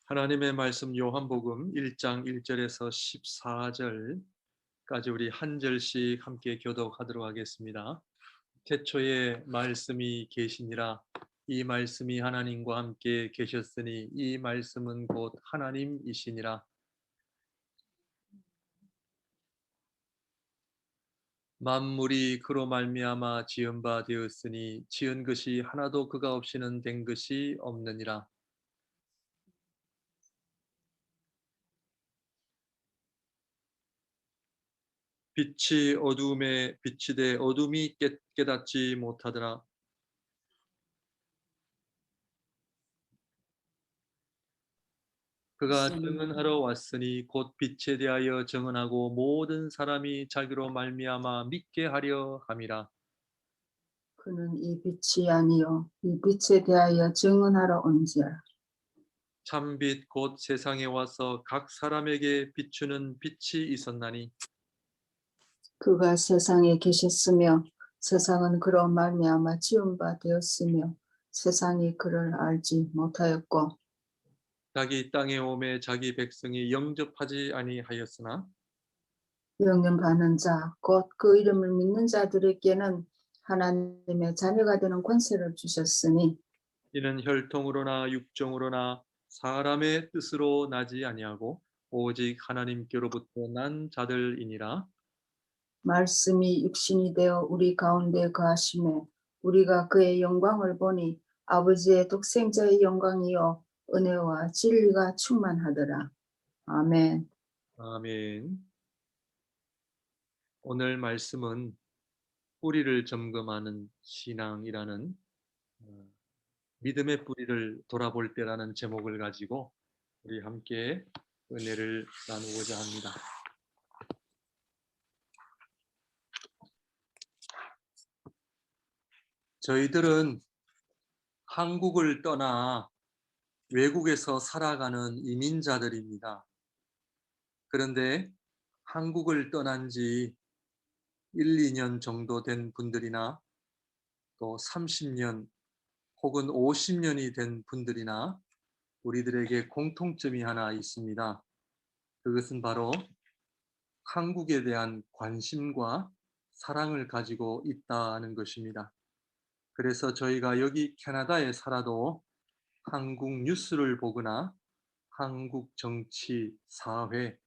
하나님의 말씀 요한복음 1장 1절에서 14절까지 우리 한 절씩 함께 교독하도록 하겠습니다. 태초에 말씀이 계시니라. 이 말씀이 하나님과 함께 계셨으니 이 말씀은 곧 하나님이시니라. 만물이 그로 말미암아 지은 바 되었으니 지은 것이 하나도 그가 없이는 된 것이 없느니라. 빛이 어두움에 비치되 어둠이 깨닫지 못하더라. 그가 증언하러 왔으니 곧 빛에 대하여 증언하고 모든 사람이 자기로 말미암아 믿게 하려 함이라. 그는 이 빛이 아니요 이 빛에 대하여 증언하러 온지라. 참빛 곧 세상에 와서 각 사람에게 비추는 빛이 있었나니 그가 세상에 계셨으며 세상은 그로 말미암아 지은 바 되었으며 세상이 그를 알지 못하였고 자기 땅에 오매 자기 백성이 영접하지 아니하였으나 영접하는 자 곧 그 이름을 믿는 자들에게는 하나님의 자녀가 되는 권세를 주셨으니 이는 혈통으로나 육정으로나 사람의 뜻으로 나지 아니하고 오직 하나님께로부터 난 자들이니라. 말씀이 육신이 되어 우리 가운데 거하심에 우리가 그의 영광을 보니 아버지의 독생자의 영광이요 은혜와 진리가 충만하더라. 아멘. 아멘. 오늘 말씀은 뿌리를 점검하는 신앙이라는 믿음의 뿌리를 돌아볼 때라는 제목을 가지고 우리 함께 은혜를 나누고자 합니다. 저희들은 한국을 떠나 외국에서 살아가는 이민자들입니다. 그런데 한국을 떠난 지 1, 2년 정도 된 분들이나 또 30년 혹은 50년이 된 분들이나 우리들에게 공통점이 하나 있습니다. 그것은 바로 한국에 대한 관심과 사랑을 가지고 있다는 것입니다. 그래서 저희가 여기 캐나다에 살아도 한국 뉴스를 보거나 한국 정치, 사회,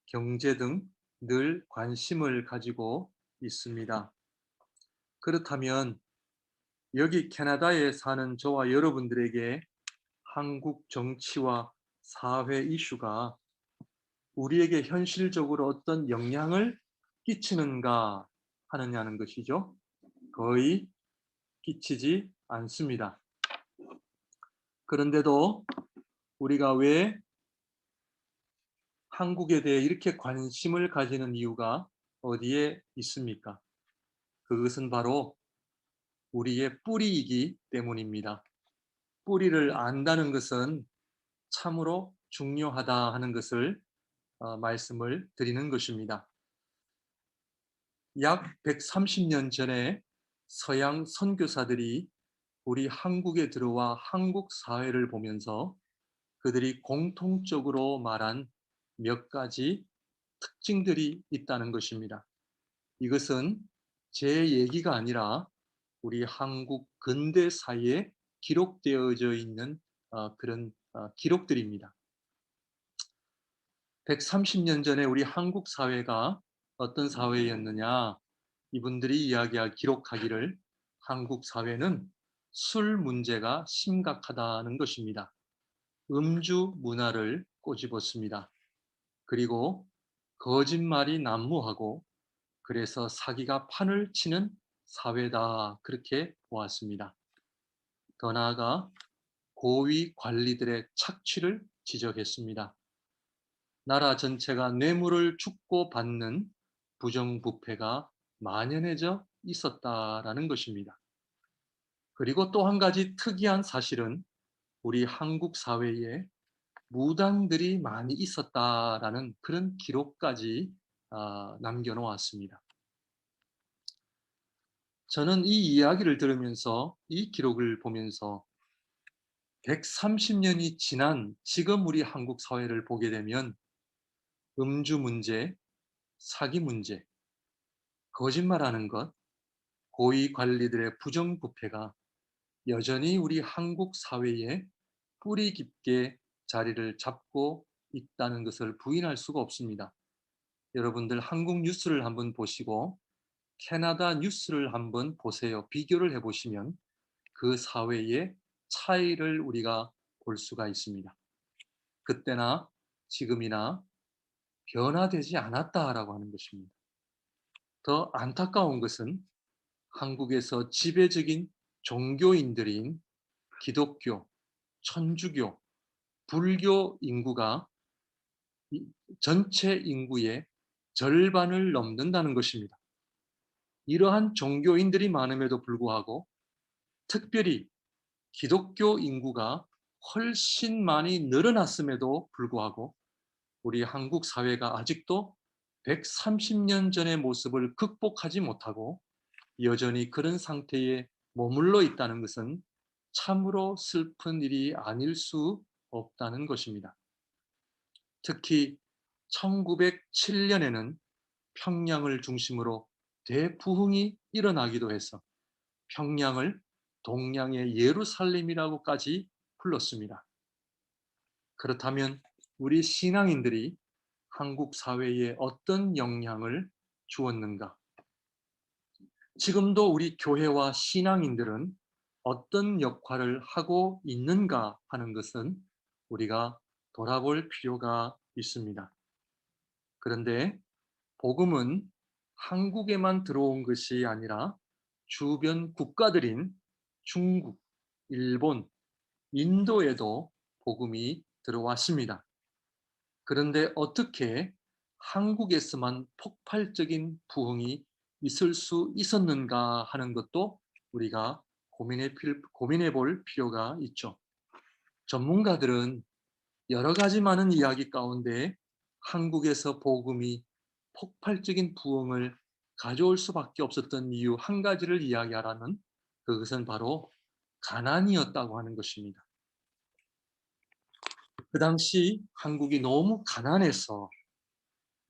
경제 등 늘 관심을 가지고 있습니다. 그렇다면 여기 캐나다에 사는 저와 여러분들에게 한국 정치와 사회 이슈가 우리에게 현실적으로 어떤 영향을 끼치는가 하느냐는 것이죠. 거의 끼치지 않습니다. 그런데도 우리가 왜 한국에 대해 이렇게 관심을 가지는 이유가 어디에 있습니까? 그것은 바로 우리의 뿌리이기 때문입니다. 뿌리를 안다는 것은 참으로 중요하다 하는 것을 말씀을 드리는 것입니다. 약 130년 전에 서양 선교사들이 우리 한국에 들어와 한국 사회를 보면서 그들이 공통적으로 말한 몇 가지 특징들이 있다는 것입니다. 이것은 제 얘기가 아니라 우리 한국 근대사에 기록되어져 있는 그런 기록들입니다. 130년 전에 우리 한국 사회가 어떤 사회였느냐? 이분들이 기록하기를 한국 사회는 술 문제가 심각하다는 것입니다. 음주 문화를 꼬집었습니다. 그리고 거짓말이 난무하고 그래서 사기가 판을 치는 사회다 그렇게 보았습니다. 더 나아가 고위 관리들의 착취를 지적했습니다. 나라 전체가 뇌물을 줍고 받는 부정부패가 만연해져 있었다라는 것입니다. 그리고 또 한 가지 특이한 사실은 우리 한국 사회에 무당들이 많이 있었다라는 그런 기록까지 남겨놓았습니다. 저는 이 이야기를 들으면서 이 기록을 보면서 130년이 지난 지금 우리 한국 사회를 보게 되면 음주 문제, 사기 문제, 거짓말하는 것, 고위 관리들의 부정부패가 여전히 우리 한국 사회에 뿌리 깊게 자리를 잡고 있다는 것을 부인할 수가 없습니다. 여러분들 한국 뉴스를 한번 보시고 캐나다 뉴스를 한번 보세요. 비교를 해보시면 그 사회의 차이를 우리가 볼 수가 있습니다. 그때나 지금이나 변화되지 않았다라고 하는 것입니다. 더 안타까운 것은 한국에서 지배적인 종교인들인 기독교, 천주교, 불교 인구가 전체 인구의 절반을 넘는다는 것입니다. 이러한 종교인들이 많음에도 불구하고 특별히 기독교 인구가 훨씬 많이 늘어났음에도 불구하고 우리 한국 사회가 아직도 130년 전의 모습을 극복하지 못하고 여전히 그런 상태에 머물러 있다는 것은 참으로 슬픈 일이 아닐 수 없다는 것입니다. 특히 1907년에는 평양을 중심으로 대부흥이 일어나기도 해서 평양을 동양의 예루살렘이라고까지 불렀습니다. 그렇다면 우리 신앙인들이 한국 사회에 어떤 영향을 주었는가? 지금도 우리 교회와 신앙인들은 어떤 역할을 하고 있는가 하는 것은 우리가 돌아볼 필요가 있습니다. 그런데 복음은 한국에만 들어온 것이 아니라 주변 국가들인 중국, 일본, 인도에도 복음이 들어왔습니다. 그런데 어떻게 한국에서만 폭발적인 부흥이 있을 수 있었는가 하는 것도 우리가 고민해 볼 필요가 있죠. 전문가들은 여러 가지 많은 이야기 가운데 한국에서 복음이 폭발적인 부흥을 가져올 수밖에 없었던 이유 한 가지를 이야기하라면 그것은 바로 가난이었다고 하는 것입니다. 그 당시 한국이 너무 가난해서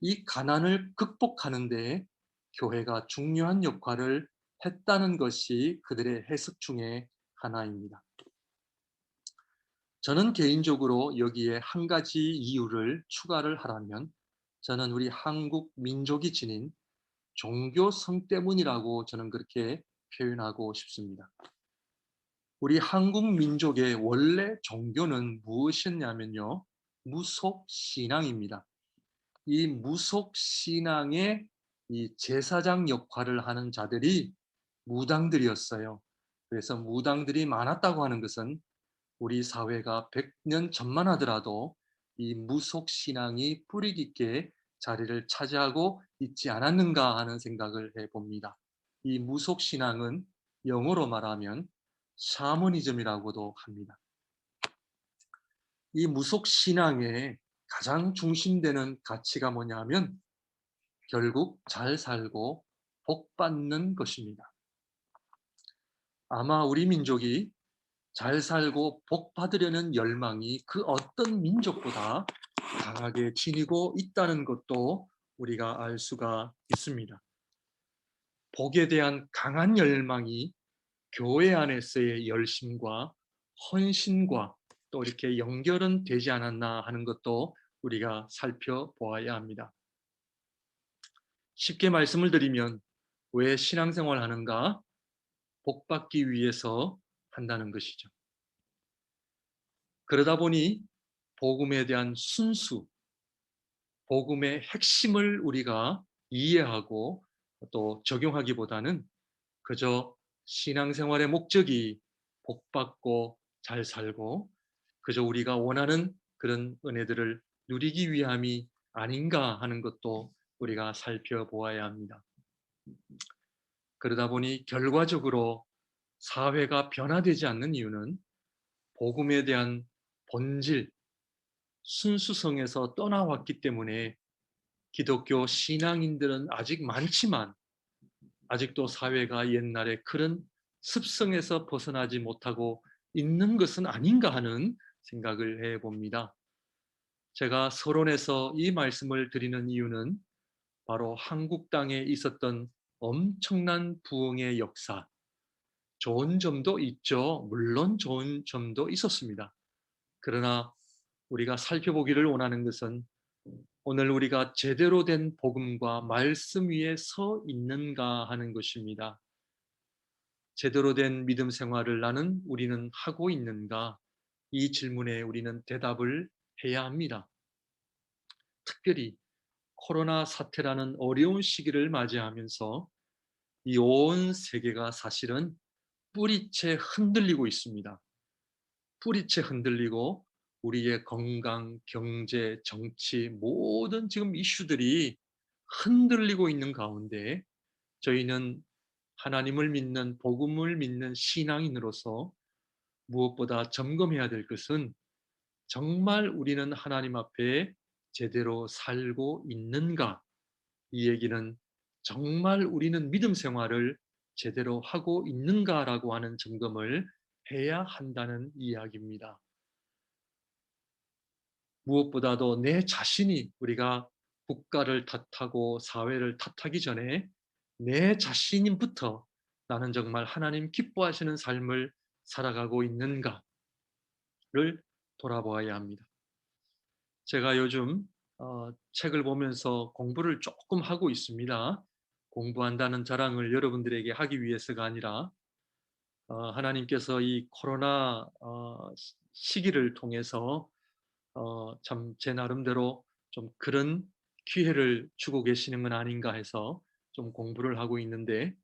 이 가난을 극복하는 데 교회가 중요한 역할을 했다는 것이 그들의 해석 중에 하나입니다. 저는 개인적으로 여기에 한 가지 이유를 추가를 하라면 저는 우리 한국 민족이 지닌 종교성 때문이라고 저는 그렇게 표현하고 싶습니다. 우리 한국 민족의 원래 종교는 무엇이었냐면요. 무속신앙입니다. 이 무속신앙의 이 제사장 역할을 하는 자들이 무당들이었어요. 그래서 무당들이 많았다고 하는 것은 우리 사회가 100년 전만 하더라도 이 무속신앙이 뿌리 깊게 자리를 차지하고 있지 않았는가 하는 생각을 해봅니다. 이 무속신앙은 영어로 말하면 샤머니즘이라고도 합니다. 이 무속신앙의 가장 중심되는 가치가 뭐냐 하면 결국 잘 살고 복 받는 것입니다. 아마 우리 민족이 잘 살고 복 받으려는 열망이 그 어떤 민족보다 강하게 지니고 있다는 것도 우리가 알 수가 있습니다. 복에 대한 강한 열망이 교회 안에서의 열심과 헌신과 또 이렇게 연결은 되지 않았나 하는 것도 우리가 살펴보아야 합니다. 쉽게 말씀을 드리면 왜 신앙생활 하는가? 복 받기 위해서 한다는 것이죠. 그러다 보니 복음에 대한 순수, 복음의 핵심을 우리가 이해하고 또 적용하기보다는 그저 신앙생활의 목적이 복받고 잘 살고 그저 우리가 원하는 그런 은혜들을 누리기 위함이 아닌가 하는 것도 우리가 살펴보아야 합니다. 그러다 보니 결과적으로 사회가 변화되지 않는 이유는 복음에 대한 본질, 순수성에서 떠나왔기 때문에 기독교 신앙인들은 아직 많지만 아직도 사회가 옛날에 그런 습성에서 벗어나지 못하고 있는 것은 아닌가 하는 생각을 해봅니다. 제가 서론에서 이 말씀을 드리는 이유는 바로 한국 땅에 있었던 엄청난 부흥의 역사, 좋은 점도 있죠. 물론 좋은 점도 있었습니다. 그러나 우리가 살펴보기를 원하는 것은 오늘 우리가 제대로 된 복음과 말씀 위에 서 있는가 하는 것입니다. 제대로 된 믿음 생활을 우리는 하고 있는가? 이 질문에 우리는 대답을 해야 합니다. 특별히 코로나 사태라는 어려운 시기를 맞이하면서 이 온 세계가 사실은 뿌리채 흔들리고 있습니다. 뿌리채 흔들리고 우리의 건강, 경제, 정치 모든 지금 이슈들이 흔들리고 있는 가운데 저희는 하나님을 믿는 복음을 믿는 신앙인으로서 무엇보다 점검해야 될 것은 정말 우리는 하나님 앞에 제대로 살고 있는가? 이 얘기는 정말 우리는 믿음 생활을 제대로 하고 있는가라고 하는 점검을 해야 한다는 이야기입니다. 무엇보다도 내 자신이 우리가 국가를 탓하고 사회를 탓하기 전에 내 자신부터 나는 정말 하나님 기뻐하시는 삶을 살아가고 있는가를 돌아보아야 합니다. 제가 요즘 책을 보면서 공부를 조금 하고 있습니다. 공부한다는 자랑을 여러분들에게 하기 위해서가 아니라 하나님께서 이 코로나 시기를 통해서 참 제 나름대로 좀 그런 기회를 주고 계시는 건 아닌가 해서 좀 공부를 하고 있는데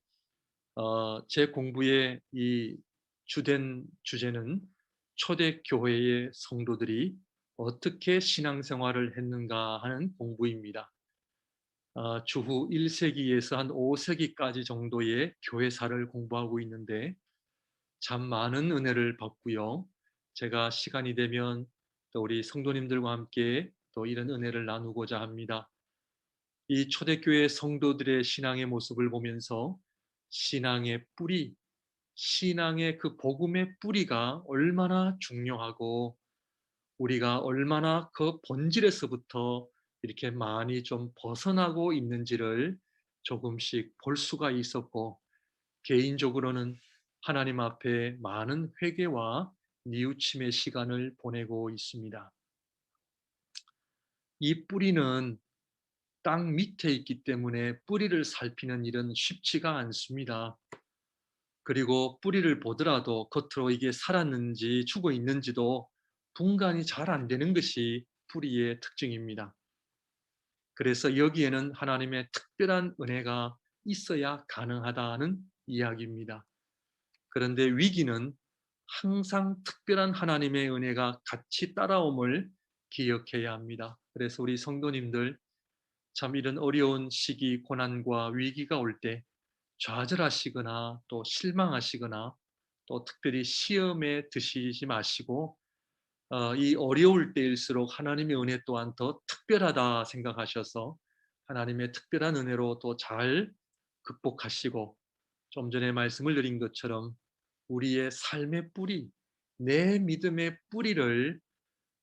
제 공부의 이 주된 주제는 초대교회의 성도들이 어떻게 신앙생활을 했는가 하는 공부입니다. 주후 1세기에서 한 5세기까지 정도의 교회사를 공부하고 있는데 참 많은 은혜를 받고요. 제가 시간이 되면 또 우리 성도님들과 함께 또 이런 은혜를 나누고자 합니다. 이 초대교회 성도들의 신앙의 모습을 보면서 신앙의 뿌리, 신앙의 그 복음의 뿌리가 얼마나 중요하고 우리가 얼마나 그 본질에서부터 이렇게 많이 좀 벗어나고 있는지를 조금씩 볼 수가 있었고 개인적으로는 하나님 앞에 많은 회개와 뉘우침의 시간을 보내고 있습니다. 이 뿌리는 땅 밑에 있기 때문에 뿌리를 살피는 일은 쉽지가 않습니다. 그리고 뿌리를 보더라도 겉으로 이게 살았는지 죽어 있는지도 분간이 잘 안 되는 것이 뿌리의 특징입니다. 그래서 여기에는 하나님의 특별한 은혜가 있어야 가능하다는 이야기입니다. 그런데 위기는 항상 특별한 하나님의 은혜가 같이 따라옴을 기억해야 합니다. 그래서 우리 성도님들 참 이런 어려운 시기, 고난과 위기가 올 때 좌절하시거나 또 실망하시거나 또 특별히 시험에 드시지 마시고 이 어려울 때일수록 하나님의 은혜 또한 더 특별하다 생각하셔서 하나님의 특별한 은혜로 또 잘 극복하시고 좀 전에 말씀을 드린 것처럼 우리의 삶의 뿌리, 내 믿음의 뿌리를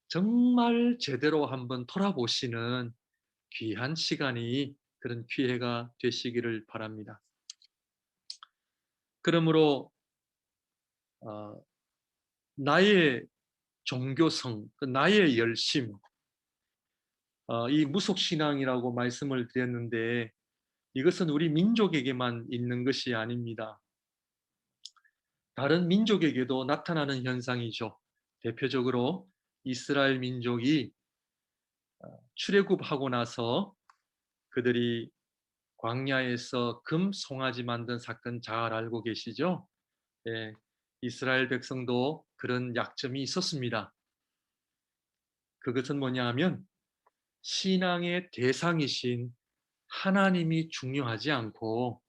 정말 제대로 한번 돌아보시는 귀한 시간이 그런 기회가 되시기를 바랍니다. 그러므로 어, 나의 종교성, 나의 열심, 이 무속신앙이라고 말씀을 드렸는데 이것은 우리 민족에게만 있는 것이 아닙니다. 다른 민족에게도 나타나는 현상이죠. 대표적으로 이스라엘 민족이 출애굽하고 나서 그들이 광야에서 금 송아지 만든 사건 잘 알고 계시죠? 예, 이스라엘 백성도 그런 약점이 있었습니다. 그것은 뭐냐 하면 신앙의 대상이신 하나님이 중요하지 않고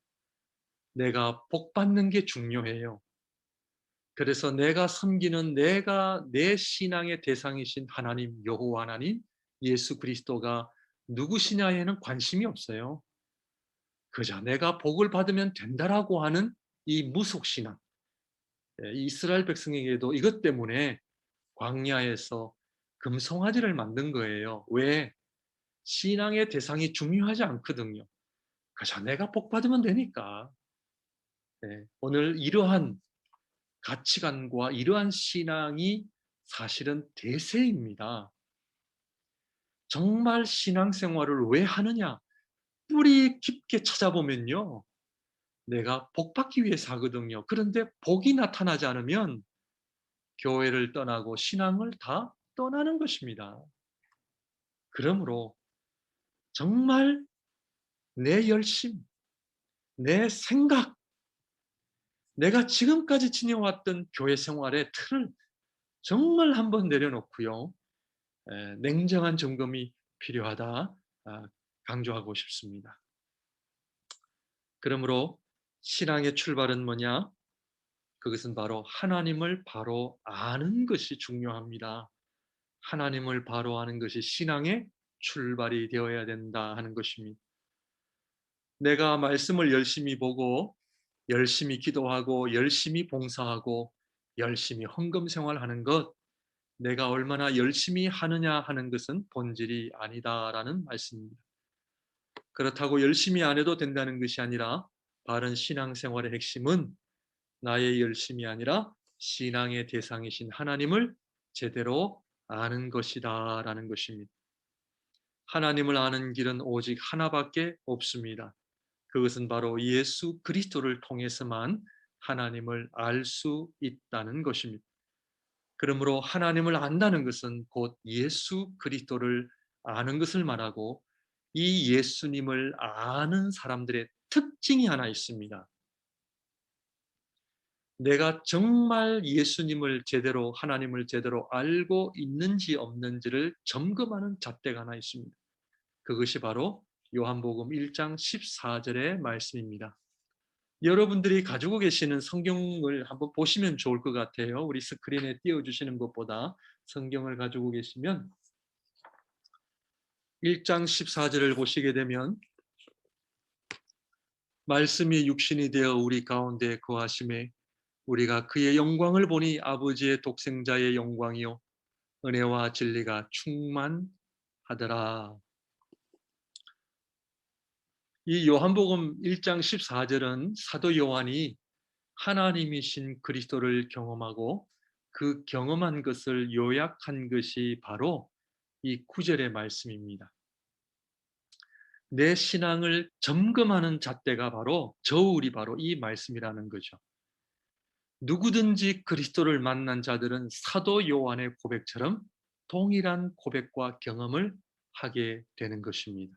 내가 복 받는 게 중요해요. 그래서 내가 섬기는 내 신앙의 대상이신 하나님, 여호와 하나님, 예수 그리스도가 누구시냐에는 관심이 없어요. 그저 내가 복을 받으면 된다라고 하는 이 무속신앙. 이스라엘 백성에게도 이것 때문에 광야에서 금송아지를 만든 거예요. 왜? 신앙의 대상이 중요하지 않거든요. 그저 내가 복 받으면 되니까. 오늘 이러한 가치관과 이러한 신앙이 사실은 대세입니다. 정말 신앙생활을 왜 하느냐? 뿌리 깊게 찾아보면요. 내가 복 받기 위해서 하거든요. 그런데 복이 나타나지 않으면 교회를 떠나고 신앙을 다 떠나는 것입니다. 그러므로 정말 내 열심, 내 생각, 내가 지금까지 지내왔던 교회 생활의 틀을 정말 한번 내려놓고요. 냉정한 점검이 필요하다 강조하고 싶습니다. 그러므로 신앙의 출발은 뭐냐? 그것은 바로 하나님을 바로 아는 것이 중요합니다. 하나님을 바로 아는 것이 신앙의 출발이 되어야 된다 하는 것입니다. 내가 말씀을 열심히 보고 열심히 기도하고 열심히 봉사하고 열심히 헌금 생활하는 것, 내가 얼마나 열심히 하느냐 하는 것은 본질이 아니다라는 말씀입니다. 그렇다고 열심히 안 해도 된다는 것이 아니라 바른 신앙생활의 핵심은 나의 열심이 아니라 신앙의 대상이신 하나님을 제대로 아는 것이다라는 것입니다. 하나님을 아는 길은 오직 하나밖에 없습니다. 그것은 바로 예수 그리스도를 통해서만 하나님을 알 수 있다는 것입니다. 그러므로 하나님을 안다는 것은 곧 예수 그리스도를 아는 것을 말하고 이 예수님을 아는 사람들의 특징이 하나 있습니다. 내가 정말 예수님을 제대로 하나님을 제대로 알고 있는지 없는지를 점검하는 잣대가 하나 있습니다. 그것이 바로 요한복음 1장 14절의 말씀입니다. 여러분들이 가지고 계시는 성경을 한번 보시면 좋을 것 같아요. 우리 스크린에 띄워주시는 것보다 성경을 가지고 계시면 1장 14절을 보시게 되면 말씀이 육신이 되어 우리 가운데 거하심에 우리가 그의 영광을 보니 아버지의 독생자의 영광이요 은혜와 진리가 충만하더라. 이 요한복음 1장 14절은 사도 요한이 하나님이신 그리스도를 경험하고 그 경험한 것을 요약한 것이 바로 이 9절의 말씀입니다. 내 신앙을 점검하는 잣대가 바로 저울이 바로 이 말씀이라는 거죠. 누구든지 그리스도를 만난 자들은 사도 요한의 고백처럼 동일한 고백과 경험을 하게 되는 것입니다.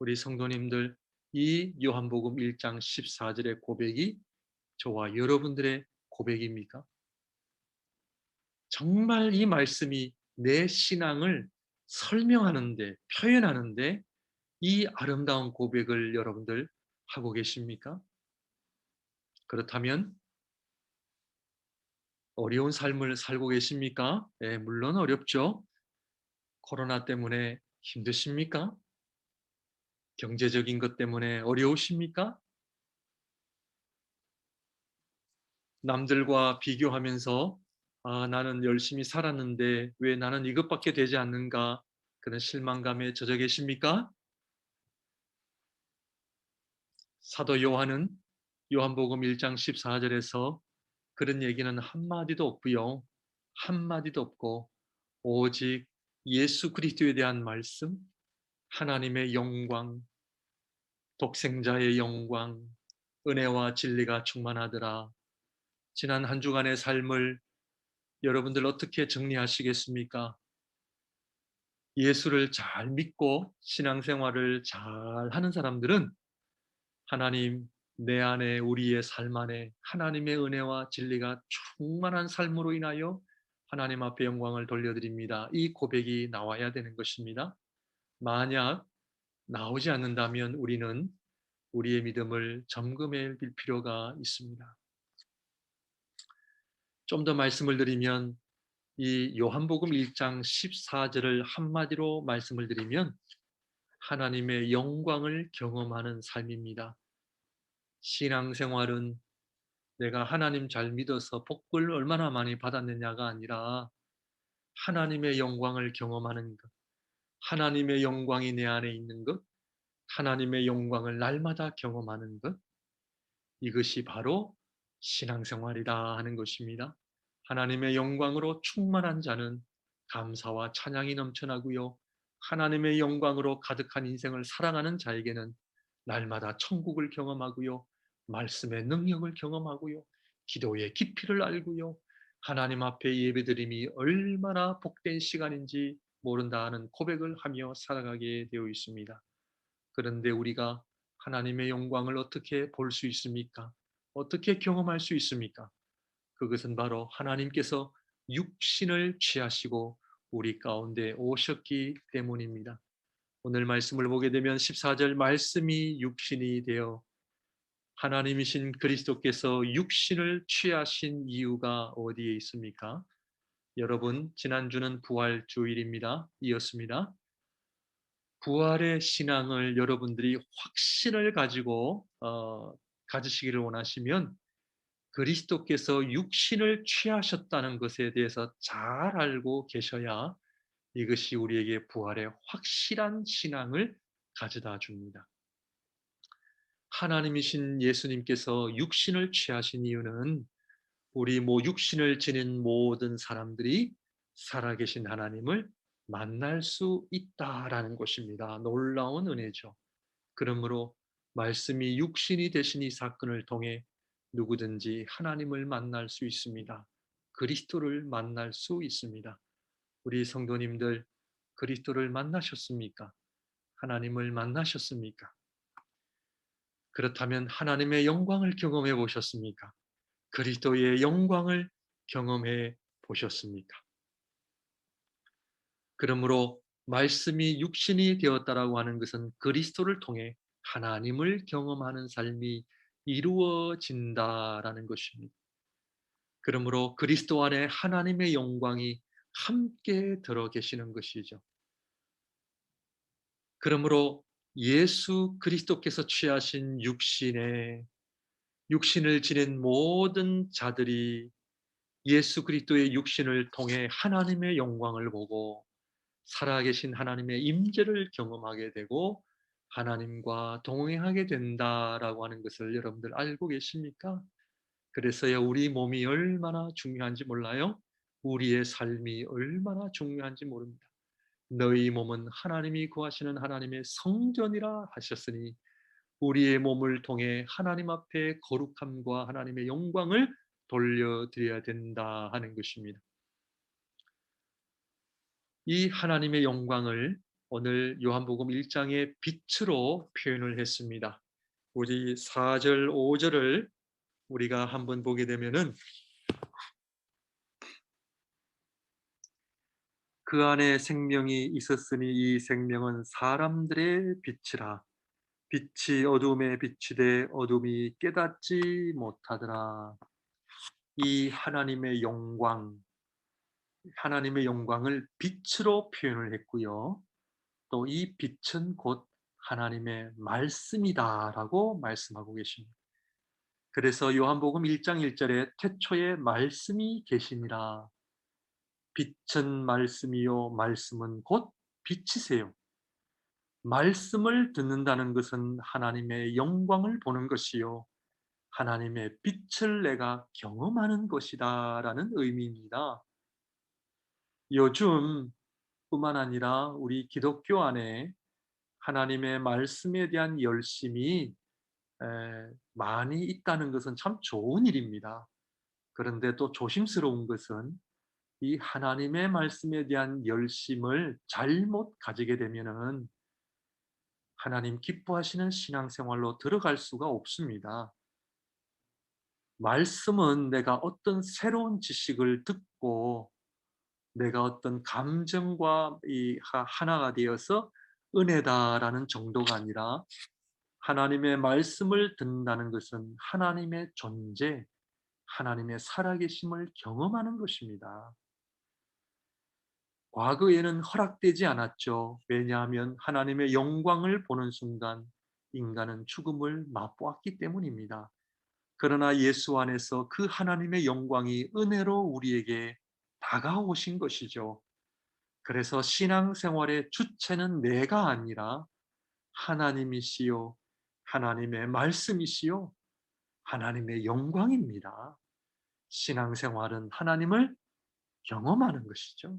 우리 성도님들, 이 요한복음 1장 14절의 고백이 저와 여러분들의 고백입니까? 정말 이 말씀이 내 신앙을 설명하는데, 표현하는데 이 아름다운 고백을 여러분들 하고 계십니까? 그렇다면 어려운 삶을 살고 계십니까? 네, 물론 어렵죠. 코로나 때문에 힘드십니까? 경제적인 것 때문에 어려우십니까? 남들과 비교하면서 나는 열심히 살았는데 왜 나는 이것밖에 되지 않는가? 그런 실망감에 젖어 계십니까? 사도 요한은 요한복음 1장 14절에서 그런 얘기는 한마디도 없고요. 한마디도 없고 오직 예수 그리스도에 대한 말씀, 하나님의 영광, 독생자의 영광, 은혜와 진리가 충만하더라. 지난 한 주간의 삶을 여러분들 어떻게 정리하시겠습니까? 예수를 잘 믿고 신앙생활을 잘 하는 사람들은 하나님, 내 안에 우리의 삶 안에 하나님의 은혜와 진리가 충만한 삶으로 인하여 하나님 앞에 영광을 돌려드립니다. 이 고백이 나와야 되는 것입니다. 만약 나오지 않는다면 우리는 우리의 믿음을 점검해 볼 필요가 있습니다. 좀 더 말씀을 드리면 이 요한복음 1장 14절을 한마디로 말씀을 드리면 하나님의 영광을 경험하는 삶입니다. 신앙생활은 내가 하나님 잘 믿어서 복을 얼마나 많이 받았느냐가 아니라 하나님의 영광을 경험하는 것, 하나님의 영광이 내 안에 있는 것, 하나님의 영광을 날마다 경험하는 것, 이것이 바로 신앙생활이다 하는 것입니다. 하나님의 영광으로 충만한 자는 감사와 찬양이 넘쳐나고요. 하나님의 영광으로 가득한 인생을 살아가는 자에게는 날마다 천국을 경험하고요. 말씀의 능력을 경험하고요. 기도의 깊이를 알고요. 하나님 앞에 예배드림이 얼마나 복된 시간인지 모른다 하는 고백을 하며 살아가게 되어 있습니다. 그런데 우리가 하나님의 영광을 어떻게 볼 수 있습니까? 어떻게 경험할 수 있습니까? 그것은 바로 하나님께서 육신을 취하시고 우리 가운데 오셨기 때문입니다. 오늘 말씀을 보게 되면 14절 말씀이 육신이 되어 하나님이신 그리스도께서 육신을 취하신 이유가 어디에 있습니까? 여러분, 지난주는 부활 주일입니다. 이었습니다. 부활의 신앙을 여러분들이 확신을 가지고 가지시기를 원하시면 그리스도께서 육신을 취하셨다는 것에 대해서 잘 알고 계셔야 이것이 우리에게 부활의 확실한 신앙을 가져다 줍니다. 하나님이신 예수님께서 육신을 취하신 이유는 우리 육신을 지닌 모든 사람들이 살아계신 하나님을 만날 수 있다라는 것입니다. 놀라운 은혜죠. 그러므로 말씀이 육신이 되신 이 사건을 통해 누구든지 하나님을 만날 수 있습니다. 그리스도를 만날 수 있습니다. 우리 성도님들 그리스도를 만나셨습니까? 하나님을 만나셨습니까? 그렇다면 하나님의 영광을 경험해 보셨습니까? 그리스도의 영광을 경험해 보셨습니까? 그러므로 말씀이 육신이 되었다라고 하는 것은 그리스도를 통해 하나님을 경험하는 삶이 이루어진다라는 것입니다. 그러므로 그리스도 안에 하나님의 영광이 함께 들어 계시는 것이죠. 그러므로 예수 그리스도께서 취하신 육신을 지닌 모든 자들이 예수 그리스도의 육신을 통해 하나님의 영광을 보고 살아계신 하나님의 임재를 경험하게 되고 하나님과 동행하게 된다라고 하는 것을 여러분들 알고 계십니까? 그래서야 우리 몸이 얼마나 중요한지 몰라요? 우리의 삶이 얼마나 중요한지 모릅니다. 너희 몸은 하나님이 구하시는 하나님의 성전이라 하셨으니 우리의 몸을 통해 하나님 앞에 거룩함과 하나님의 영광을 돌려드려야 된다 하는 것입니다. 이 하나님의 영광을 오늘 요한복음 1장의 빛으로 표현을 했습니다. 우리 4절, 5절을 우리가 한번 보게 되면은 그 안에 생명이 있었으니 이 생명은 사람들의 빛이라. 빛이 어둠에 비치되 어둠이 깨닫지 못하더라. 이 하나님의 영광을 빛으로 표현을 했고요. 또 이 빛은 곧 하나님의 말씀이다라고 말씀하고 계십니다. 그래서 요한복음 1장 1절에 태초에 말씀이 계시니라. 빛은 말씀이요 말씀은 곧 빛이세요. 말씀을 듣는다는 것은 하나님의 영광을 보는 것이요 하나님의 빛을 내가 경험하는 것이다라는 의미입니다. 요즘 뿐만 아니라 우리 기독교 안에 하나님의 말씀에 대한 열심이 많이 있다는 것은 참 좋은 일입니다. 그런데 또 조심스러운 것은 이 하나님의 말씀에 대한 열심을 잘못 가지게 되면은 하나님 기뻐하시는 신앙생활로 들어갈 수가 없습니다. 말씀은 내가 어떤 새로운 지식을 듣고 내가 어떤 감정과 하나가 되어서 은혜다라는 정도가 아니라 하나님의 말씀을 듣는다는 것은 하나님의 존재, 하나님의 살아계심을 경험하는 것입니다. 과거에는 허락되지 않았죠. 왜냐하면 하나님의 영광을 보는 순간 인간은 죽음을 맛보았기 때문입니다. 그러나 예수 안에서 그 하나님의 영광이 은혜로 우리에게 다가오신 것이죠. 그래서 신앙생활의 주체는 내가 아니라 하나님이시요, 하나님의 말씀이시요, 하나님의 영광입니다. 신앙생활은 하나님을 경험하는 것이죠.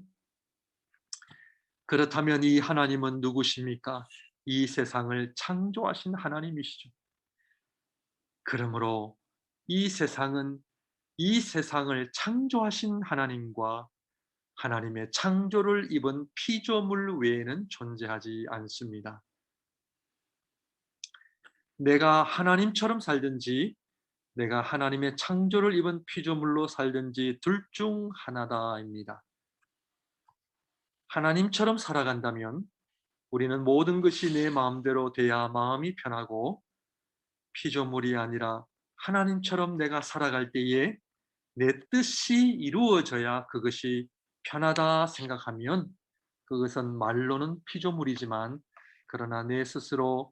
그렇다면 이 하나님은 누구십니까? 이 세상을 창조하신 하나님이시죠. 그러므로 이 세상은 이 세상을 창조하신 하나님과 하나님의 창조를 입은 피조물 외에는 존재하지 않습니다. 내가 하나님처럼 살든지 내가 하나님의 창조를 입은 피조물로 살든지 둘 중 하나다입니다. 하나님처럼 살아간다면 우리는 모든 것이 내 마음대로 돼야 마음이 편하고, 피조물이 아니라 하나님처럼 내가 살아갈 때에 내 뜻이 이루어져야 그것이 편하다 생각하면 그것은 말로는 피조물이지만 그러나 내 스스로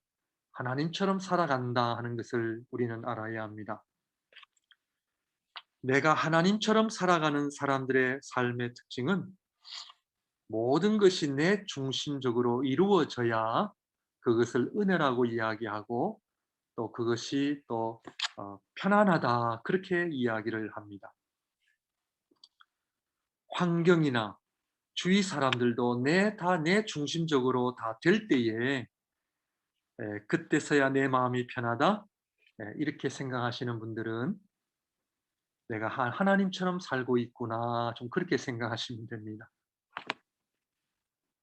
하나님처럼 살아간다 하는 것을 우리는 알아야 합니다. 내가 하나님처럼 살아가는 사람들의 삶의 특징은 모든 것이 내 중심적으로 이루어져야 그것을 은혜라고 이야기하고 또 그것이 또 편안하다 그렇게 이야기를 합니다. 환경이나 주위 사람들도 다 내 중심적으로 다 될 때에 그때서야 내 마음이 편하다 이렇게 생각하시는 분들은 내가 하나님처럼 살고 있구나 좀 그렇게 생각하시면 됩니다.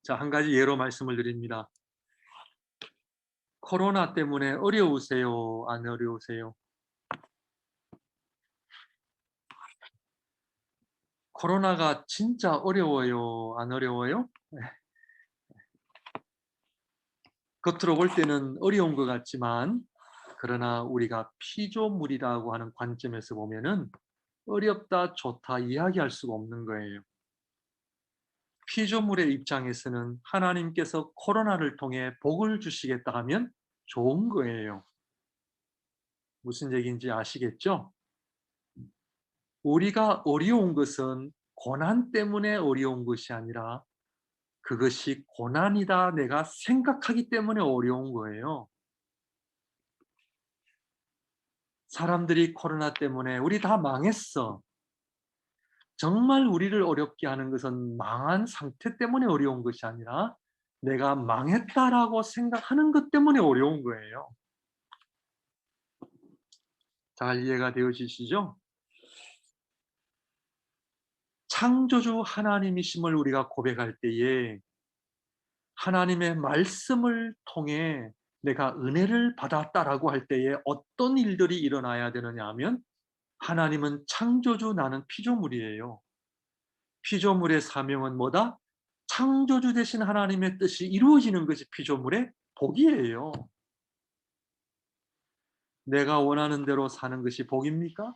자, 한 가지 예로 말씀을 드립니다. 코로나 때문에 어려우세요? 안 어려우세요? 코로나가 진짜 어려워요? 안 어려워요? 겉으로 볼 때는 어려운 것 같지만 그러나 우리가 피조물이라고 하는 관점에서 보면은 어렵다, 좋다 이야기할 수가 없는 거예요. 피조물의 입장에서는 하나님께서 코로나를 통해 복을 주시겠다 하면 좋은 거예요. 무슨 얘기인지 아시겠죠? 우리가 어려운 것은 고난 때문에 어려운 것이 아니라 그것이 고난이다 내가 생각하기 때문에 어려운 거예요. 사람들이 코로나 때문에 우리 다 망했어. 정말 우리를 어렵게 하는 것은 망한 상태 때문에 어려운 것이 아니라 내가 망했다라고 생각하는 것 때문에 어려운 거예요. 잘 이해가 되어지시죠? 창조주 하나님이심을 우리가 고백할 때에 하나님의 말씀을 통해 내가 은혜를 받았다라고 할 때에 어떤 일들이 일어나야 되느냐 하면 하나님은 창조주, 나는 피조물이에요. 피조물의 사명은 뭐다? 창조주 되신 하나님의 뜻이 이루어지는 것이 피조물의 복이에요. 내가 원하는 대로 사는 것이 복입니까?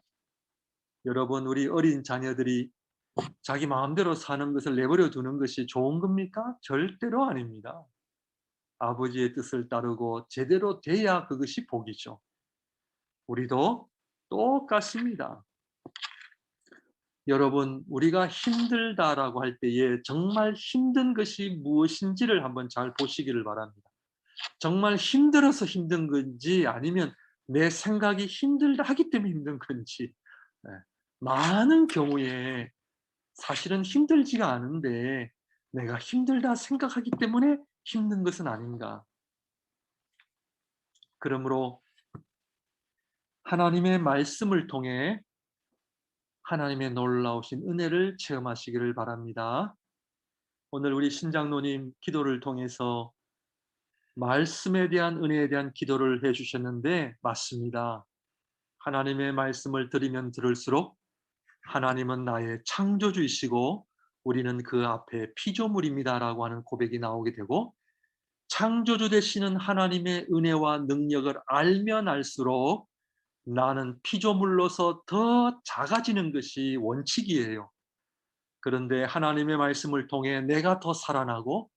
여러분, 우리 어린 자녀들이 자기 마음대로 사는 것을 내버려 두는 것이 좋은 겁니까? 절대로 아닙니다. 아버지의 뜻을 따르고 제대로 돼야 그것이 복이죠. 우리도 똑같습니다. 여러분, 우리가 힘들다라고 할 때에 정말 힘든 것이 무엇인지를 한번 잘 보시기를 바랍니다. 정말 힘들어서 힘든 건지 아니면 내 생각이 힘들다 하기 때문에 힘든 건지 많은 경우에 사실은 힘들지가 않은데 내가 힘들다 생각하기 때문에 힘든 것은 아닌가. 그러므로 하나님의 말씀을 통해 하나님의 놀라우신 은혜를 체험하시기를 바랍니다. 오늘 우리 신장로님 기도를 통해서 말씀에 대한 은혜에 대한 기도를 해주셨는데 맞습니다. 하나님의 말씀을 들으면 들을수록 하나님은 나의 창조주이시고 우리는 그 앞에 피조물입니다라고 하는 고백이 나오게 되고 창조주 되시는 하나님의 은혜와 능력을 알면 알수록 나는 피조물로서 더 작아지는 것이 원칙이에요. 그런데 하나님의 말씀을 통해 내가 더 살아나고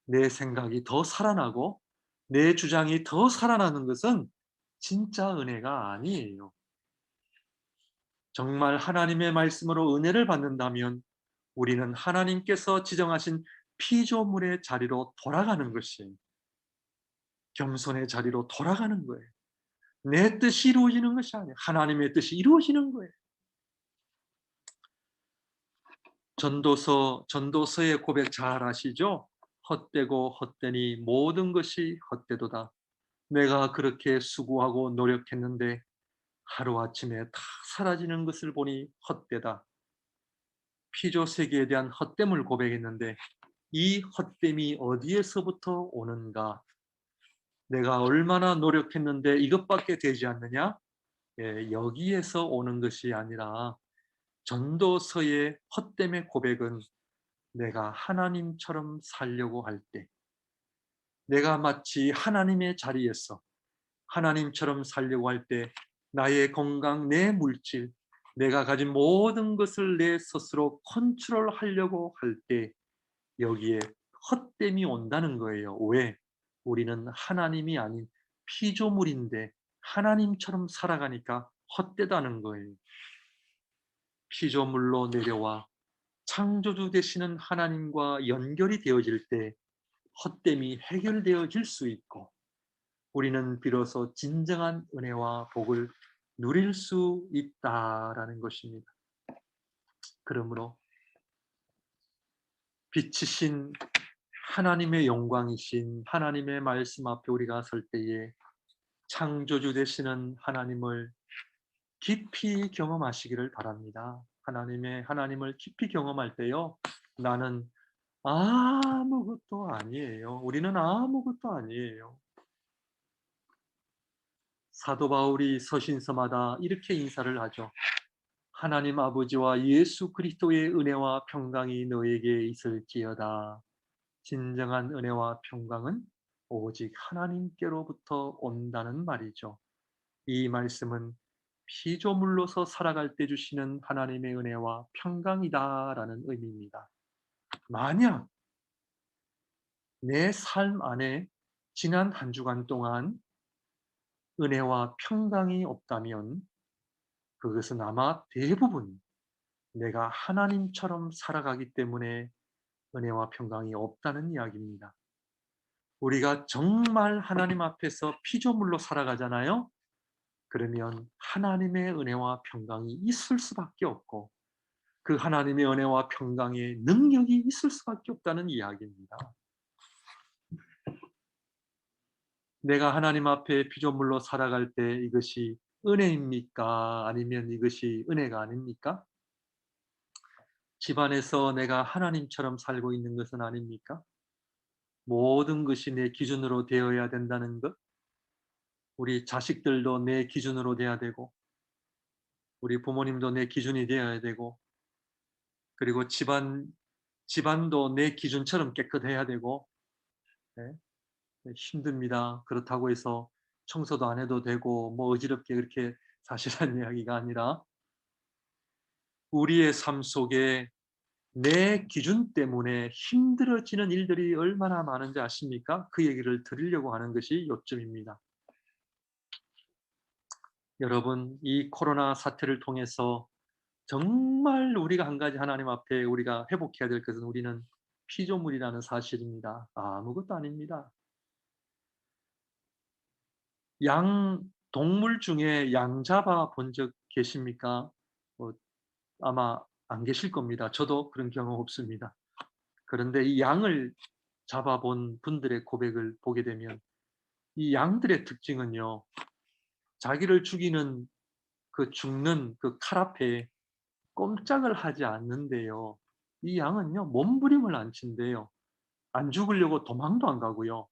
내 생각이 더 살아나고 내 주장이 더 살아나는 것은 진짜 은혜가 아니에요. 정말 하나님의 말씀으로 은혜를 받는다면 우리는 하나님께서 지정하신 피조물의 자리로 돌아가는 것이, 겸손의 자리로 돌아가는 거예요. 내 뜻이 이루어지는 것이 아니에요. 하나님의 뜻이 이루어지는 거예요. 전도서의 고백 잘 아시죠? 헛되고 헛되니 모든 것이 헛되도다. 내가 그렇게 수고하고 노력했는데 하루아침에 다 사라지는 것을 보니 헛되다. 피조 세계에 대한 헛됨을 고백했는데 이 헛됨이 어디에서부터 오는가? 내가 얼마나 노력했는데 이것밖에 되지 않느냐? 예, 여기에서 오는 것이 아니라 전도서의 헛됨의 고백은 내가 하나님처럼 살려고 할 때, 내가 마치 하나님의 자리에서 하나님처럼 살려고 할 때 나의 건강, 내 물질, 내가 가진 모든 것을 내 스스로 컨트롤하려고 할 때 여기에 헛됨이 온다는 거예요. 왜? 우리는 하나님이 아닌 피조물인데 하나님처럼 살아가니까 헛되다는 거예요. 피조물로 내려와 창조주 되시는 하나님과 연결이 되어질 때 헛됨이 해결되어질 수 있고 우리는 비로소 진정한 은혜와 복을 누릴 수 있다라는 것입니다. 그러므로 빛이신 하나님의 영광이신 하나님의 말씀 앞에 우리가 설 때에 창조주 되시는 하나님을 깊이 경험하시기를 바랍니다. 하나님을 깊이 경험할 때요, 나는 아무것도 아니에요. 우리는 아무것도 아니에요. 사도 바울이 서신서마다 이렇게 인사를 하죠. 하나님 아버지와 예수 그리스도의 은혜와 평강이 너에게 있을지어다. 진정한 은혜와 평강은 오직 하나님께로부터 온다는 말이죠. 이 말씀은 피조물로서 살아갈 때 주시는 하나님의 은혜와 평강이다라는 의미입니다. 만약 내 삶 안에 지난 한 주간 동안 은혜와 평강이 없다면 그것은 아마 대부분 내가 하나님처럼 살아가기 때문에 은혜와 평강이 없다는 이야기입니다. 우리가 정말 하나님 앞에서 피조물로 살아가잖아요. 그러면 하나님의 은혜와 평강이 있을 수밖에 없고 그 하나님의 은혜와 평강의 능력이 있을 수밖에 없다는 이야기입니다. 내가 하나님 앞에 피조물로 살아갈 때 이것이 은혜입니까? 아니면 이것이 은혜가 아닙니까? 집안에서 내가 하나님처럼 살고 있는 것은 아닙니까? 모든 것이 내 기준으로 되어야 된다는 것, 우리 자식들도 내 기준으로 돼야 되고, 우리 부모님도 내 기준이 되어야 되고, 그리고 집안도 내 기준처럼 깨끗해야 되고, 네, 힘듭니다. 그렇다고 해서 청소도 안 해도 되고, 뭐 어지럽게 그렇게 사시라는 이야기가 아니라, 우리의 삶 속에 내 기준 때문에 힘들어지는 일들이 얼마나 많은지 아십니까? 그 얘기를 드리려고 하는 것이 요점입니다. 여러분, 이 코로나 사태를 통해서 정말 우리가 한 가지 하나님 앞에 우리가 회복해야 될 것은 우리는 피조물이라는 사실입니다. 아무것도 아닙니다. 동물 중에 양 잡아 본 적 계십니까? 아마 안 계실 겁니다. 저도 그런 경험 없습니다. 그런데 이 양을 잡아본 분들의 고백을 보게 되면 이 양들의 특징은요, 자기를 죽는 그 칼 앞에 꼼짝을 하지 않는데요. 이 양은요, 몸부림을 안 친대요. 안 죽으려고 도망도 안 가고요.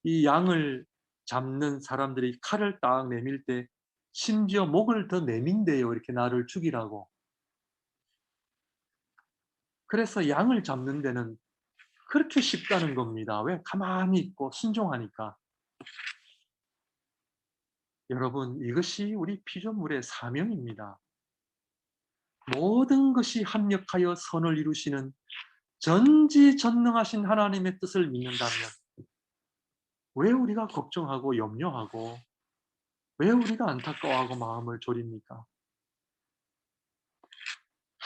이 양을 잡는 사람들이 칼을 딱 내밀 때 심지어 목을 더 내민대요. 이렇게 나를 죽이라고. 그래서 양을 잡는 데는 그렇게 쉽다는 겁니다. 왜? 가만히 있고 순종하니까. 여러분, 이것이 우리 피조물의 사명입니다. 모든 것이 합력하여 선을 이루시는 전지전능하신 하나님의 뜻을 믿는다면 왜 우리가 걱정하고 염려하고 왜 우리가 안타까워하고 마음을 졸입니까?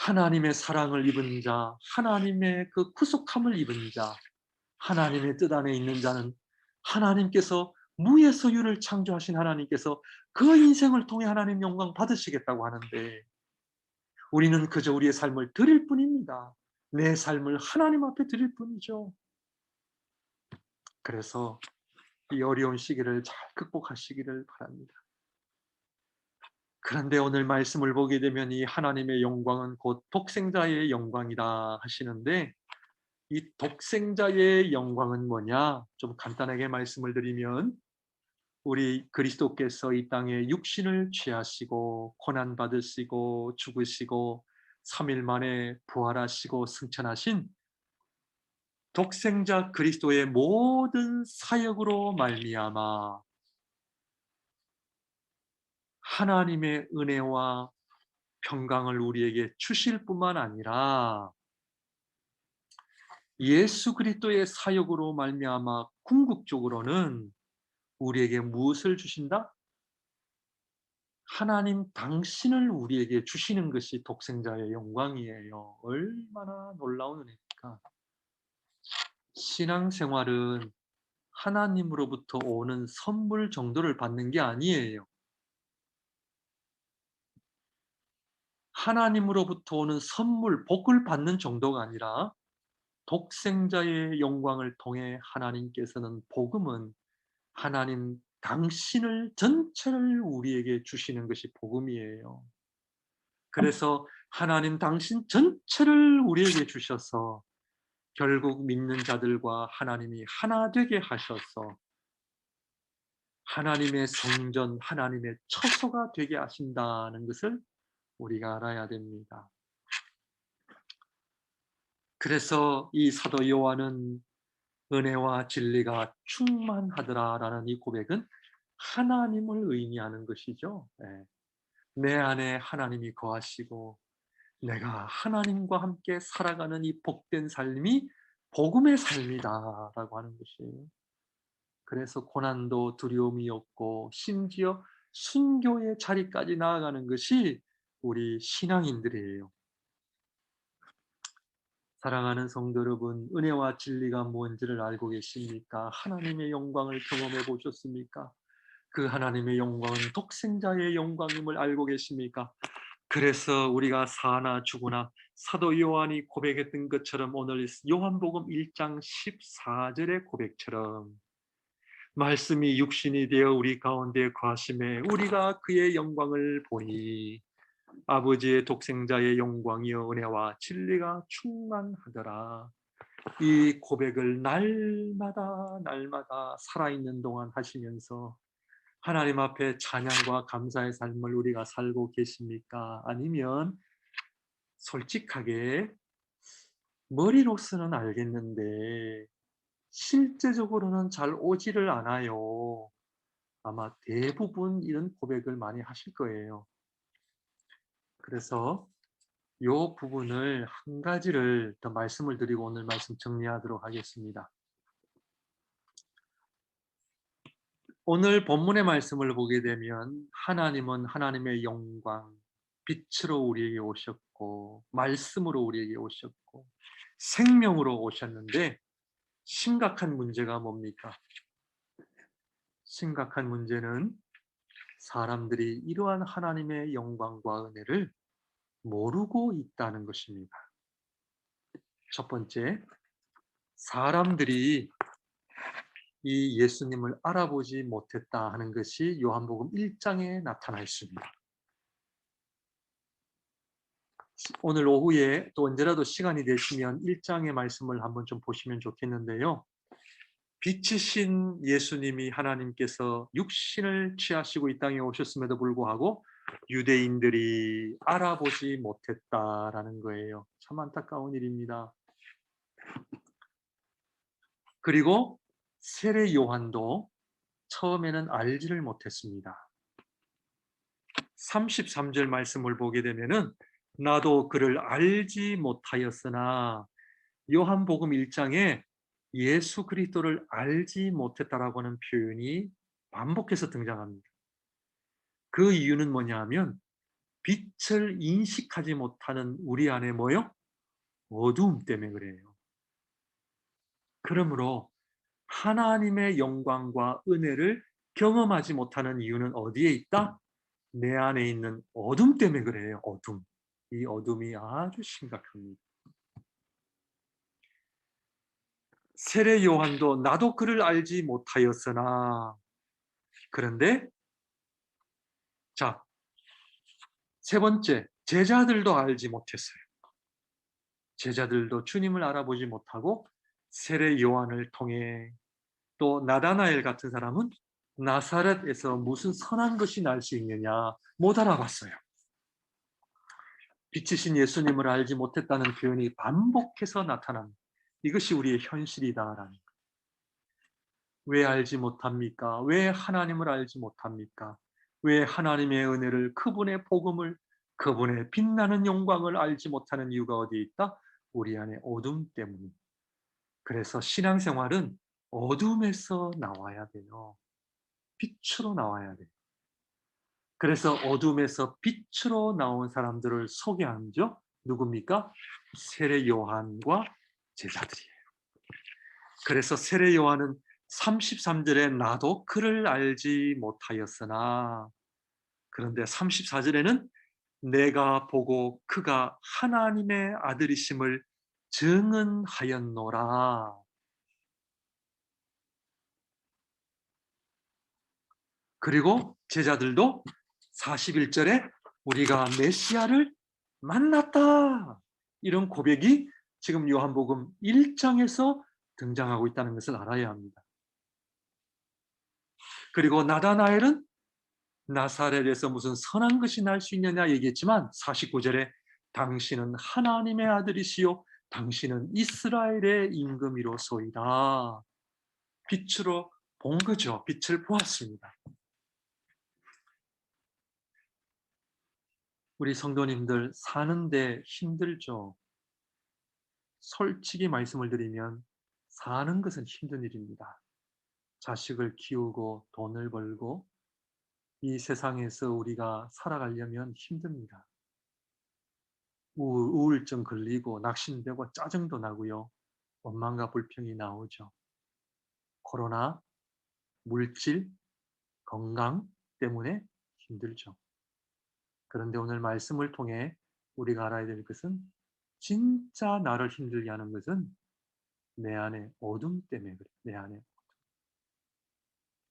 하나님의 사랑을 입은 자, 하나님의 그 구속함을 입은 자, 하나님의 뜻 안에 있는 자는 하나님께서 무의 소유를 창조하신 하나님께서 그 인생을 통해 하나님 영광 받으시겠다고 하는데 우리는 그저 우리의 삶을 드릴 뿐입니다. 내 삶을 하나님 앞에 드릴 뿐이죠. 그래서 이 어려운 시기를 잘 극복하시기를 바랍니다. 그런데 오늘 말씀을 보게 되면 이 하나님의 영광은 곧 독생자의 영광이다 하시는데 이 독생자의 영광은 뭐냐? 좀 간단하게 말씀을 드리면 우리 그리스도께서 이 땅에 육신을 취하시고 고난 받으시고 죽으시고 3일 만에 부활하시고 승천하신 독생자 그리스도의 모든 사역으로 말미암아 하나님의 은혜와 평강을 우리에게 주실 뿐만 아니라 예수 그리스도의 사역으로 말미암아 궁극적으로는 우리에게 무엇을 주신다? 하나님 당신을 우리에게 주시는 것이 독생자의 영광이에요. 얼마나 놀라운 은혜입니까? 신앙생활은 하나님으로부터 오는 선물 정도를 받는 게 아니에요. 하나님으로부터 오는 선물, 복을 받는 정도가 아니라 독생자의 영광을 통해 하나님께서는 복음은 하나님 당신을 전체를 우리에게 주시는 것이 복음이에요. 그래서 하나님 당신 전체를 우리에게 주셔서 결국 믿는 자들과 하나님이 하나 되게 하셔서 하나님의 성전, 하나님의 처소가 되게 하신다는 것을 우리가 알아야 됩니다. 그래서 이 사도 요한은 은혜와 진리가 충만하더라라는 이 고백은 하나님을 의미하는 것이죠. 내 안에 하나님이 거하시고 내가 하나님과 함께 살아가는 이 복된 삶이 복음의 삶이다라고 하는 것이에요. 그래서 고난도 두려움이 없고 심지어 순교의 자리까지 나아가는 것이 우리 신앙인들이에요. 사랑하는 성도 여러분, 은혜와 진리가 뭔지를 알고 계십니까? 하나님의 영광을 경험해 보셨습니까? 그 하나님의 영광은 독생자의 영광임을 알고 계십니까? 그래서 우리가 사나 죽으나 사도 요한이 고백했던 것처럼 오늘 요한복음 1장 14절의 고백처럼 말씀이 육신이 되어 우리 가운데 거하심에 우리가 그의 영광을 보니 아버지의 독생자의 영광이여 은혜와 진리가 충만하더라. 이 고백을 날마다 살아있는 동안 하시면서 하나님 앞에 찬양과 감사의 삶을 우리가 살고 계십니까? 아니면 솔직하게 머리로서는 알겠는데 실제적으로는 잘 오지를 않아요. 아마 대부분 이런 고백을 많이 하실 거예요. 그래서 이 부분을 한 가지를 더 말씀을 드리고 오늘 말씀 정리하도록 하겠습니다. 오늘 본문의 말씀을 보게 되면 하나님은 하나님의 영광, 빛으로 우리에게 오셨고 말씀으로 우리에게 오셨고 생명으로 오셨는데 심각한 문제가 뭡니까? 심각한 문제는 사람들이 이러한 하나님의 영광과 은혜를 모르고 있다는 것입니다. 첫 번째, 사람들이 이 예수님을 알아보지 못했다 하는 것이 요한복음 1장에 나타나 있습니다. 오늘 오후에 또 언제라도 시간이 되시면 1장의 말씀을 한번 좀 보시면 좋겠는데요. 빛이신 예수님이 하나님께서 육신을 취하시고 이 땅에 오셨음에도 불구하고 유대인들이 알아보지 못했다라는 거예요. 참 안타까운 일입니다. 그리고 세례 요한도 처음에는 알지를 못했습니다. 33절 말씀을 보게 되면은 나도 그를 알지 못하였으나 요한복음 1장에 예수 그리스도를 알지 못했다라고 하는 표현이 반복해서 등장합니다. 그 이유는 뭐냐 하면 빛을 인식하지 못하는 우리 안에 뭐요? 어두움 때문에 그래요. 그러므로 하나님의 영광과 은혜를 경험하지 못하는 이유는 어디에 있다? 내 안에 있는 어둠 때문에 그래요. 어둠. 이 어둠이 아주 심각합니다. 세례 요한도 나도 그를 알지 못하였으나, 그런데 자, 세 번째, 제자들도 알지 못했어요. 제자들도 주님을 알아보지 못하고 세례 요한을 통해, 또 나다나엘 같은 사람은 나사렛에서 무슨 선한 것이 날 수 있느냐 못 알아봤어요. 빛이신 예수님을 알지 못했다는 표현이 반복해서 나타납니다. 이것이 우리의 현실이다라는 거예요. 왜 알지 못합니까? 왜 하나님을 알지 못합니까? 왜 하나님의 은혜를, 그분의 복음을, 그분의 빛나는 영광을 알지 못하는 이유가 어디에 있다? 우리 안에 어둠 때문입니다. 그래서 신앙생활은 어둠에서 나와야 돼요. 빛으로 나와야 돼요. 그래서 어둠에서 빛으로 나온 사람들을 소개하죠. 누굽니까? 세례 요한과 제자들이에요. 그래서 세례 요한은 33절에 나도 그를 알지 못하였으나, 그런데 34절에는 내가 보고 그가 하나님의 아들이심을 증언하였노라. 그리고 제자들도 41절에 우리가 메시아를 만났다, 이런 고백이 지금 요한복음 1장에서 등장하고 있다는 것을 알아야 합니다. 그리고 나다나엘은 나사렛에서 무슨 선한 것이 날 수 있느냐 얘기했지만 49절에 당신은 하나님의 아들이시요 당신은 이스라엘의 임금이로소이다. 빛으로 본 거죠. 빛을 보았습니다. 우리 성도님들 사는데 힘들죠. 솔직히 말씀을 드리면 사는 것은 힘든 일입니다. 자식을 키우고 돈을 벌고 이 세상에서 우리가 살아가려면 힘듭니다. 우울증 걸리고 낙심되고 짜증도 나고요. 원망과 불평이 나오죠. 코로나, 물질, 건강 때문에 힘들죠. 그런데 오늘 말씀을 통해 우리가 알아야 될 것은, 진짜 나를 힘들게 하는 것은 내 안에 어둠 때문에 그래요. 내 안에.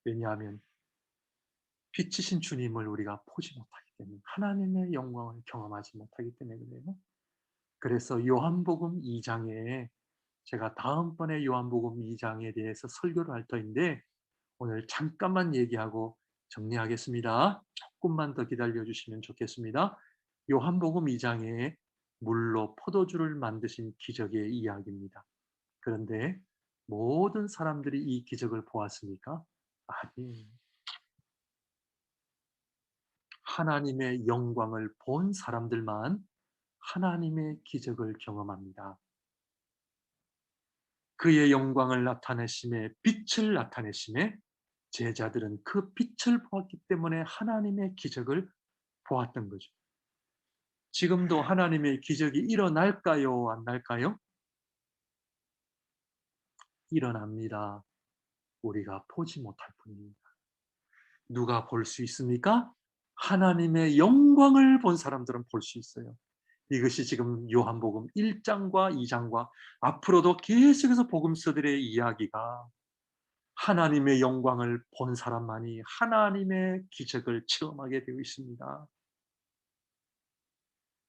왜냐하면 빛이신 주님을 우리가 보지 못하기 때문에, 하나님의 영광을 경험하지 못하기 때문에 그래요. 그래서 요한복음 2장에, 제가 다음번에 요한복음 2장에 대해서 설교를 할 터인데 오늘 잠깐만 얘기하고 정리하겠습니다. 조금만 더 기다려 주시면 좋겠습니다. 요한복음 2장에 물로 포도주를 만드신 기적의 이야기입니다. 그런데 모든 사람들이 이 기적을 보았습니까? 아니에요. 하나님의 영광을 본 사람들만 하나님의 기적을 경험합니다. 그의 영광을 나타내심에, 빛을 나타내심에 제자들은 그 빛을 보았기 때문에 하나님의 기적을 보았던 거죠. 지금도 하나님의 기적이 일어날까요? 안 날까요? 일어납니다. 우리가 보지 못할 뿐입니다. 누가 볼 수 있습니까? 하나님의 영광을 본 사람들은 볼 수 있어요. 이것이 지금 요한복음 1장과 2장과 앞으로도 계속해서 복음서들의 이야기가, 하나님의 영광을 본 사람만이 하나님의 기적을 체험하게 되어 있습니다.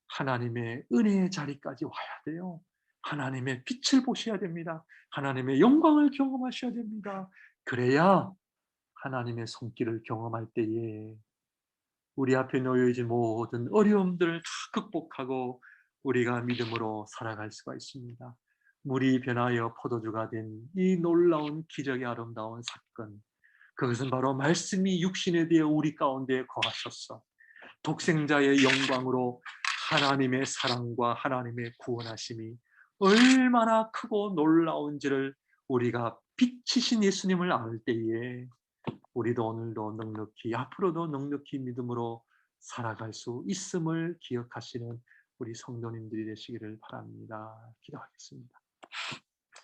하나님의 은혜의 자리까지 와야 돼요. 하나님의 빛을 보셔야 됩니다. 하나님의 영광을 경험하셔야 됩니다. 그래야 하나님의 손길을 경험할 때에 우리 앞에 놓여 있는 모든 어려움들을 다 극복하고 우리가 믿음으로 살아갈 수가 있습니다. 물이 변하여 포도주가 된 이 놀라운 기적의 아름다운 사건, 그것은 바로 말씀이 육신에 되어 우리 가운데 거하셨어 독생자의 영광으로 하나님의 사랑과 하나님의 구원하심이 얼마나 크고 놀라운지를 우리가 빛이신 예수님을 알 때에 우리도 오늘도 넉넉히, 앞으로도 넉넉히 믿음으로 살아갈 수 있음을 기억하시는 우리 성도님들이 되시기를 바랍니다. 기도하겠습니다.